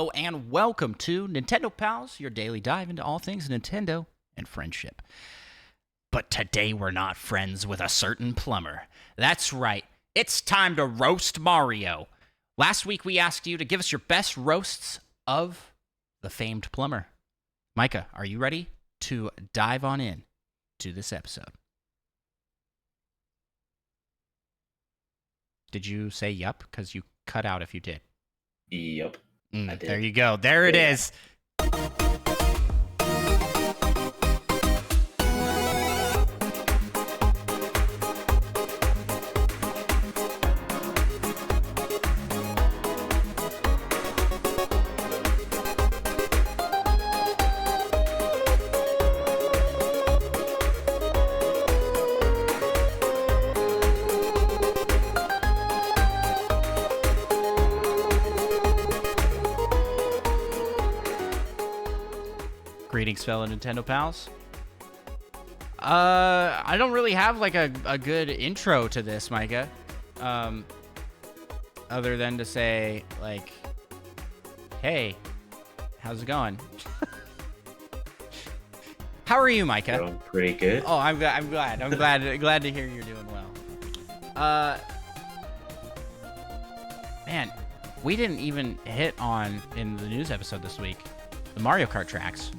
Oh, and welcome to Nintendo Pals, your daily dive into all things Nintendo and friendship. But today we're not friends with a certain plumber. That's right, it's time to roast Mario. Last week we asked you to give us your best roasts of the famed plumber. Micah, are you ready to dive on in to this episode? Did you say yup? Because you cut out if you did. Yep. I did. There you go. There it is. Greetings, fellow Nintendo pals. I don't really have like a good intro to this, Micah. Other than to say like, hey, how's it going? How are you, Micah? Doing pretty good. Oh, I'm glad. I'm glad to hear you're doing well. Man, we didn't even hit on in the news episode this week the Mario Kart tracks.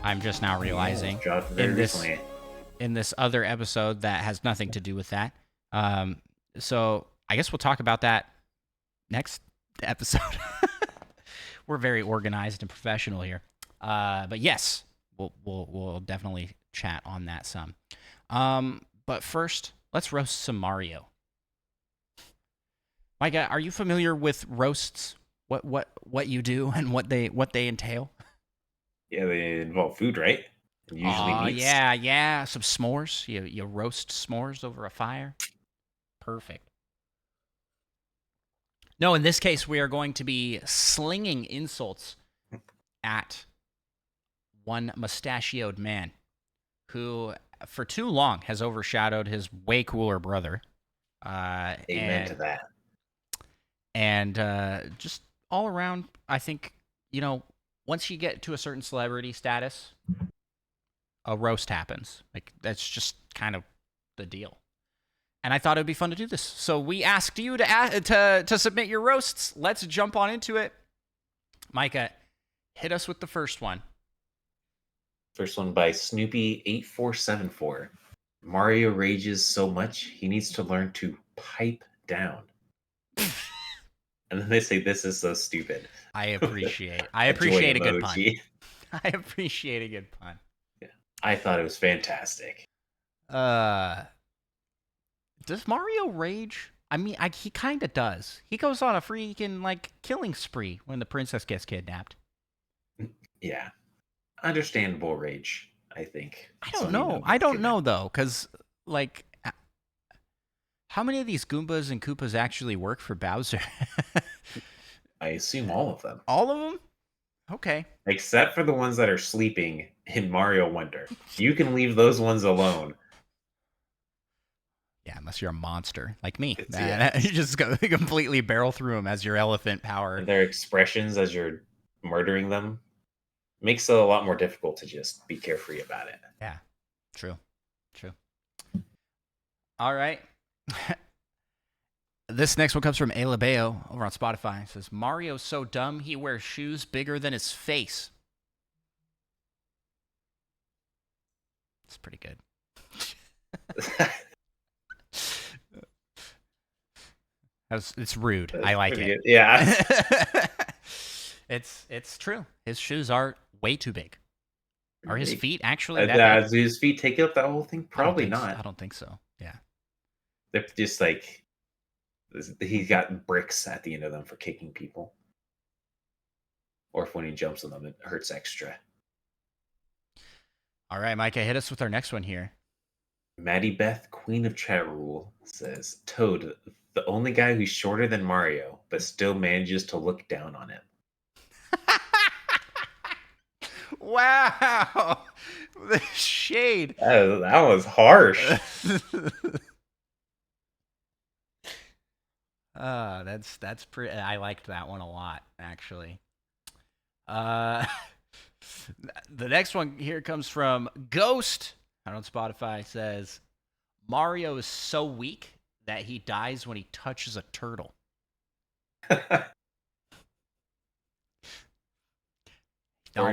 I'm just now realizing in this other episode that has nothing to do with that. So I guess we'll talk about that next episode. We're very organized and professional here. But yes, we'll definitely chat on that some. But first, let's roast some Mario. Micah, are you familiar with roasts? What you do and what they entail? Yeah, they involve food, right? And usually meats. Yeah. Some s'mores. You roast s'mores over a fire. Perfect. No, in this case, we are going to be slinging insults at one mustachioed man who, for too long, has overshadowed his way cooler brother. Amen to that. And just all around, I think, once you get to a certain celebrity status, a roast happens. Like, that's just kind of the deal. And I thought it would be fun to do this. So we asked you to submit your roasts. Let's jump on into it. Micah, hit us with the first one. First one by Snoopy8474. Mario rages so much, he needs to learn to pipe down. And then they say, this is so stupid. I appreciate a good pun. I appreciate a good pun. Yeah, I thought it was fantastic. Does Mario rage? I mean, he kind of does. He goes on a freaking, killing spree when the princess gets kidnapped. Yeah. Understandable rage, I think. I don't know. I don't know, though, because, how many of these Goombas and Koopas actually work for Bowser? I assume all of them. All of them? Okay. Except for the ones that are sleeping in Mario Wonder. You can leave those ones alone. Yeah, unless you're a monster like me. You just go completely barrel through them as your elephant power. And their expressions as you're murdering them makes it a lot more difficult to just be carefree about it. Yeah, true. All right. This next one comes from Alabeo over on Spotify. It says, Mario's so dumb he wears shoes bigger than his face. It's pretty good. It's rude. I like it. Good. Yeah. It's true. His shoes are way too big. Are his feet actually that big? Do his feet take up that whole thing? Probably not. I don't think so. Yeah. They're just like, he's got bricks at the end of them for kicking people. Or if when he jumps on them, it hurts extra. All right, Micah, hit us with our next one here. Maddie Beth, Queen of Chat Rule, says, Toad, the only guy who's shorter than Mario, but still manages to look down on him. Wow. The shade. That was harsh. That's pretty. I liked that one a lot, actually. Uh, the next one here comes from Ghost on Spotify. Says Mario is so weak that he dies when he touches a turtle. Not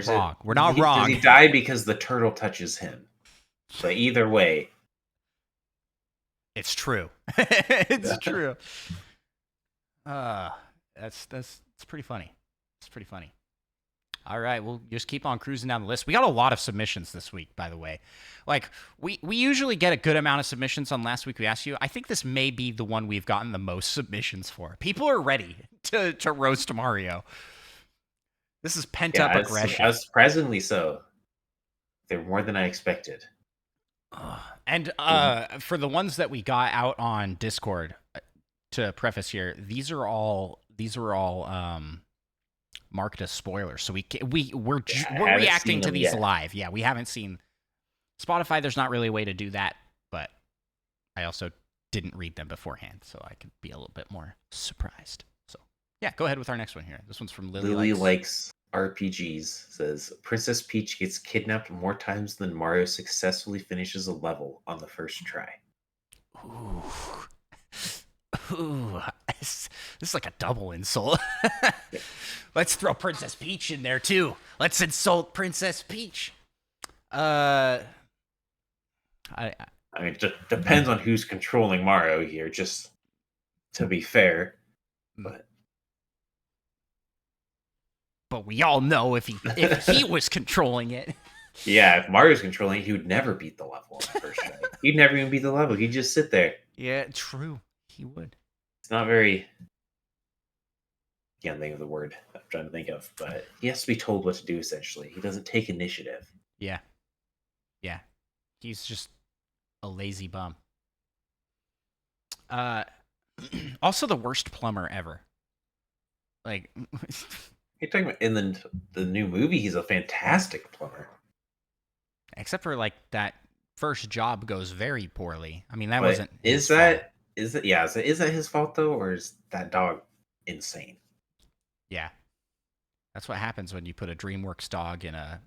wrong. We're not wrong. Does he die because the turtle touches him? But either way, it's true. It's true. That's pretty funny. It's pretty funny. All right, we'll just keep on cruising down the list. We got a lot of submissions this week, by the way. Like, we usually get a good amount of submissions on Last Week We Asked You. I think this may be the one we've gotten the most submissions for. People are ready to roast Mario. This is pent-up aggression. Surprisingly so. They're more than I expected. And for the ones that we got out on Discord, to preface here, these are all marked as spoilers, so we're reacting to these live. Yeah, we haven't seen Spotify. There's not really a way to do that, but I also didn't read them beforehand, so I could be a little bit more surprised. So yeah, go ahead with our next one here. This one's from Lily. Lily likes RPGs. Says Princess Peach gets kidnapped more times than Mario successfully finishes a level on the first try. Ooh, this is like a double insult. Let's throw Princess Peach in there too. Let's insult Princess Peach. I mean, it just depends on who's controlling Mario here. Just to be fair, but we all know if he was controlling it. Yeah, if Mario's controlling it, he would never beat the level on the first try. He'd never even beat the level. He'd just sit there. Yeah, true. He would. It's not very... Can't think of the word I'm trying to think of, but he has to be told what to do, essentially. He doesn't take initiative. Yeah. Yeah. He's just a lazy bum. Also the worst plumber ever. Like... You're talking about in the new movie, he's a fantastic plumber. Except for, like, that first job goes very poorly. I mean, that but wasn't his fault. Is that his fault, though, or is that dog insane? Yeah. That's what happens when you put a DreamWorks dog in a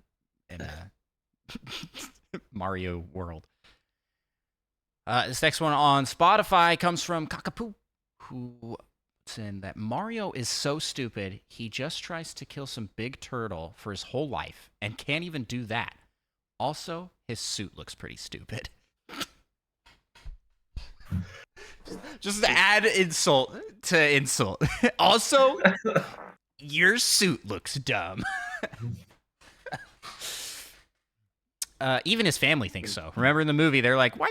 Mario world. This next one on Spotify comes from Kakapoo, who puts in that Mario is so stupid, he just tries to kill some big turtle for his whole life and can't even do that. Also, his suit looks pretty stupid. Just to add insult to insult. Also, your suit looks dumb. Even his family thinks so. Remember in the movie, they're like, "Why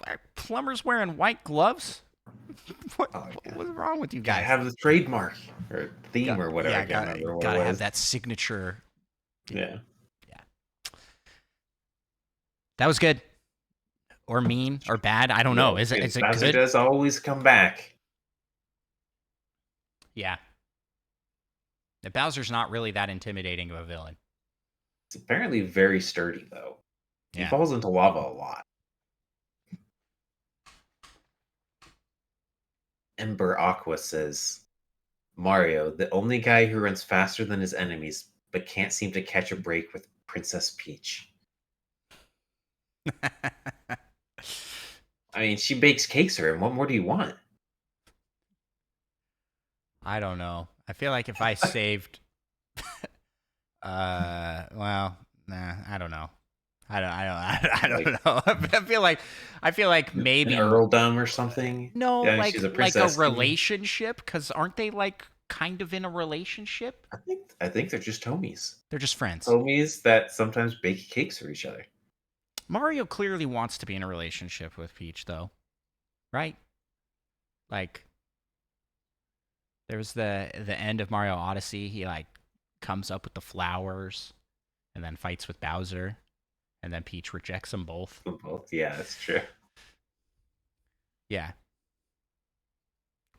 are plumbers wearing white gloves? What's wrong with you guys?" Have the trademark or theme or whatever. Yeah, gotta have that signature. Yeah. That was good. Or mean or bad. I don't know. Is it Bowser good? Does always come back. Yeah. The Bowser's not really that intimidating of a villain. It's apparently very sturdy, though. Yeah. He falls into lava a lot. Ember Aqua says, Mario, the only guy who runs faster than his enemies, but can't seem to catch a break with Princess Peach. I mean, she bakes cakes for him. What more do you want? I don't know. I feel like if I saved... I don't know. I don't know. I feel like maybe an earldom or something. No, like a relationship, because aren't they like kind of in a relationship? I think they're just homies. They're just friends. Homies that sometimes bake cakes for each other. Mario clearly wants to be in a relationship with Peach, though, right? Like, there's the end of Mario Odyssey. He like comes up with the flowers, and then fights with Bowser, and then Peach rejects them both. Yeah, that's true. Yeah.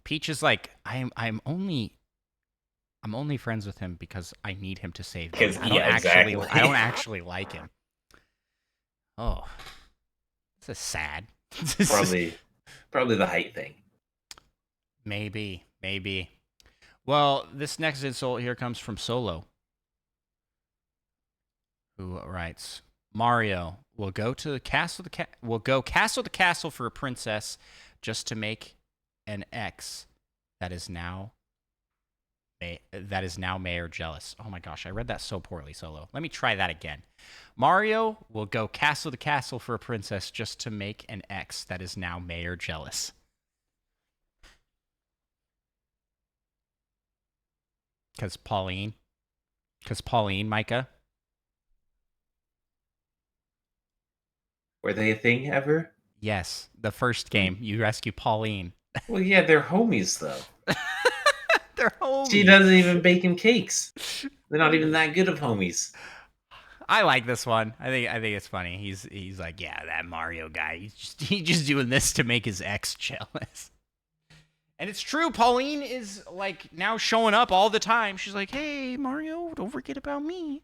Peach is like, I'm only friends with him because I need him to save me. I don't actually like him. Oh, this is sad. Probably the height thing. Maybe. Well, this next insult here comes from Solo, who writes, Mario will go to the castle. Will go castle to castle for a princess, just to make an ex that is now Mayor jealous. Oh my gosh, I read that so poorly, Solo. Let me try that again. Mario will go castle to castle for a princess, just to make an ex that is now Mayor jealous. Because Pauline, Micah. Were they a thing ever? Yes, the first game, you rescue Pauline. Well, yeah, they're homies, though. They're homies. She doesn't even bake him cakes. They're not even that good of homies. I like this one. I think it's funny. He's like, yeah, that Mario guy. He's just doing this to make his ex jealous. And it's true. Pauline is like now showing up all the time. She's like, hey, Mario, don't forget about me.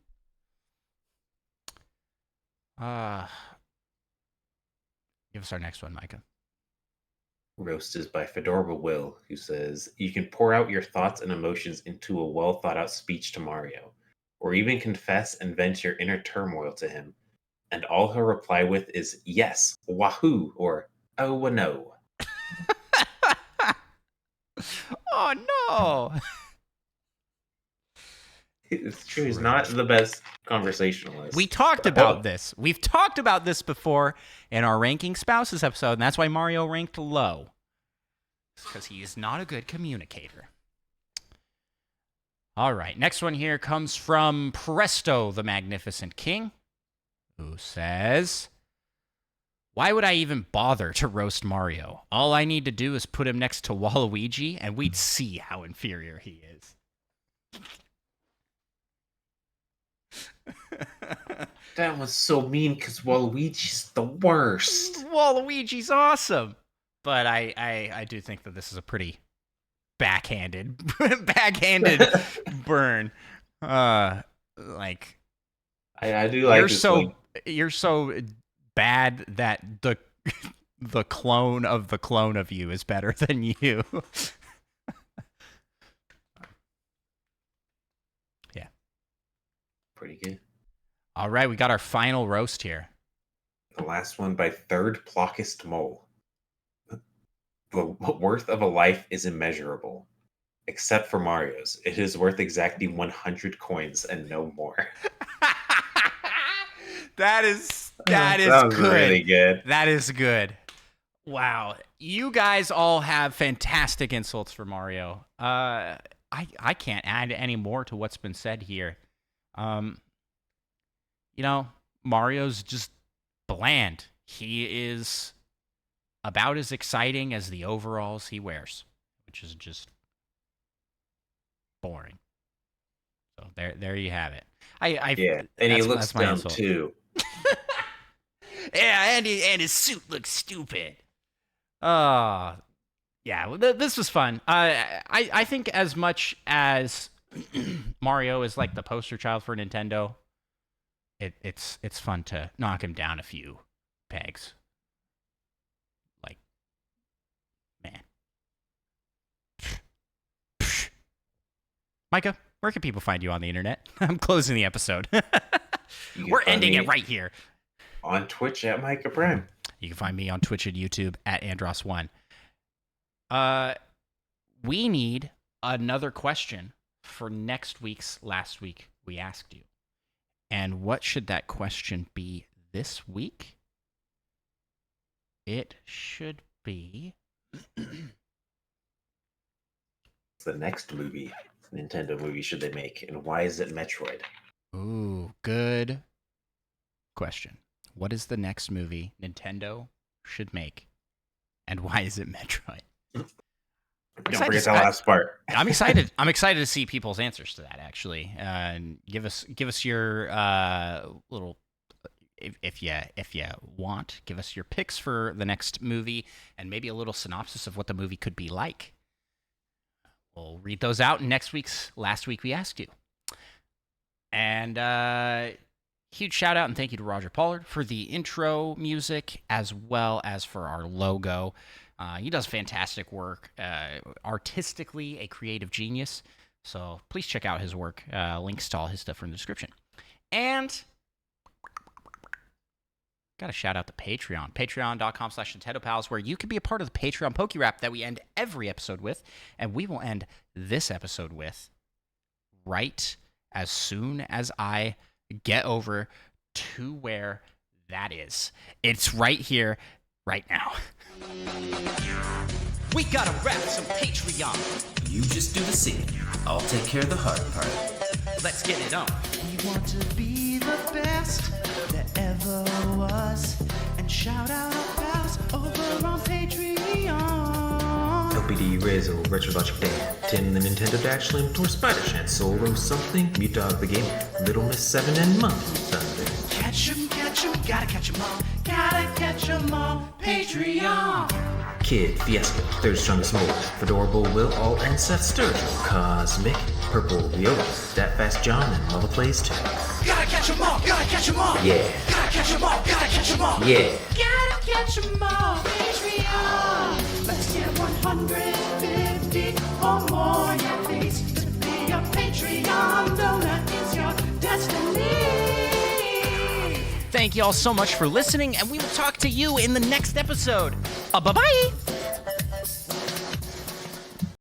Give us our next one, Micah. Roast is by Fedorba Will, who says, you can pour out your thoughts and emotions into a well thought out speech to Mario, or even confess and vent your inner turmoil to him, and all he'll reply with is yes, wahoo, or oh no. Oh no. It's true. He's not the best conversationalist. We talked about this. We've talked about this before in our Ranking Spouses episode, and that's why Mario ranked low. Because he is not a good communicator. All right, next one here comes from Presto, the Magnificent King, who says, why would I even bother to roast Mario? All I need to do is put him next to Waluigi, and we'd see how inferior he is. That was so mean because Waluigi's the worst. Waluigi's awesome. But I do think that this is a pretty backhanded burn. I do like this one. You're so bad that the clone of you is better than you. Yeah. Pretty good. All right, we got our final roast here. The last one by Third Plockest Mole. The worth of a life is immeasurable. Except for Mario's. It is worth exactly 100 coins and no more. That is good. Really good. That is good. Wow. You guys all have fantastic insults for Mario. I can't add any more to what's been said here. Mario's just bland. He is about as exciting as the overalls he wears, which is just boring. So there you have it. And he looks dumb too. Yeah, and his suit looks stupid. Yeah, this was fun. I think as much as Mario is like the poster child for Nintendo, it's fun to knock him down a few pegs. Like, man. Micah, where can people find you on the internet? I'm closing the episode. We're ending it right here. On Twitch at Micah Prime. You can find me on Twitch and YouTube at Andros1. We need another question for next week's Last Week We Asked You. And what should that question be this week? It should be... the next Nintendo movie should they make, and why is it Metroid? Ooh, good question. What is the next movie Nintendo should make, and why is it Metroid? Don't forget the last part. I'm excited. I'm excited to see people's answers to that. Actually, and give us your little, if you want, give us your picks for the next movie, and maybe a little synopsis of what the movie could be like. We'll read those out in next week's Last Week We Asked You. And huge shout out and thank you to Roger Pollard for the intro music as well as for our logo. He does fantastic work, artistically a creative genius. So please check out his work. Links to all his stuff in the description. And got to shout out the Patreon. Patreon.com/NintendoPals, where you can be a part of the Patreon Poke Rap that we end every episode with. And we will end this episode with right as soon as I get over to where that is. It's right here, right now. We gotta rap some Patreon. You just do the singing. I'll take care of the hard part. Let's get it on. We want to be the best that ever was. And shout out our pals over on Patreon. LPD, Rezo, Retro Logic Dan, Tim the Nintendo Dash, Slim, Tor, Spider Shan, Solo something, Mute Dog the Game, Little Miss 7, and Monkey Thunder. Catch 'em, gotta catch 'em all. Gotta catch 'em all. Patreon. Kid, Fiesta, Third Strongest Mole, Fedorable Will, All, and Seth Sturgill, Cosmic, Purple, Viola, That Fast John, and Mother Plays too. Gotta catch 'em all. Gotta catch 'em all. Yeah. Gotta catch 'em all. Gotta catch 'em all. Yeah. Gotta catch 'em all. Patreon. Let's get 150 or more. Yeah, please. To be a Patreon donor is your destiny. Thank you all so much for listening, and we will talk to you in the next episode. Bye-bye!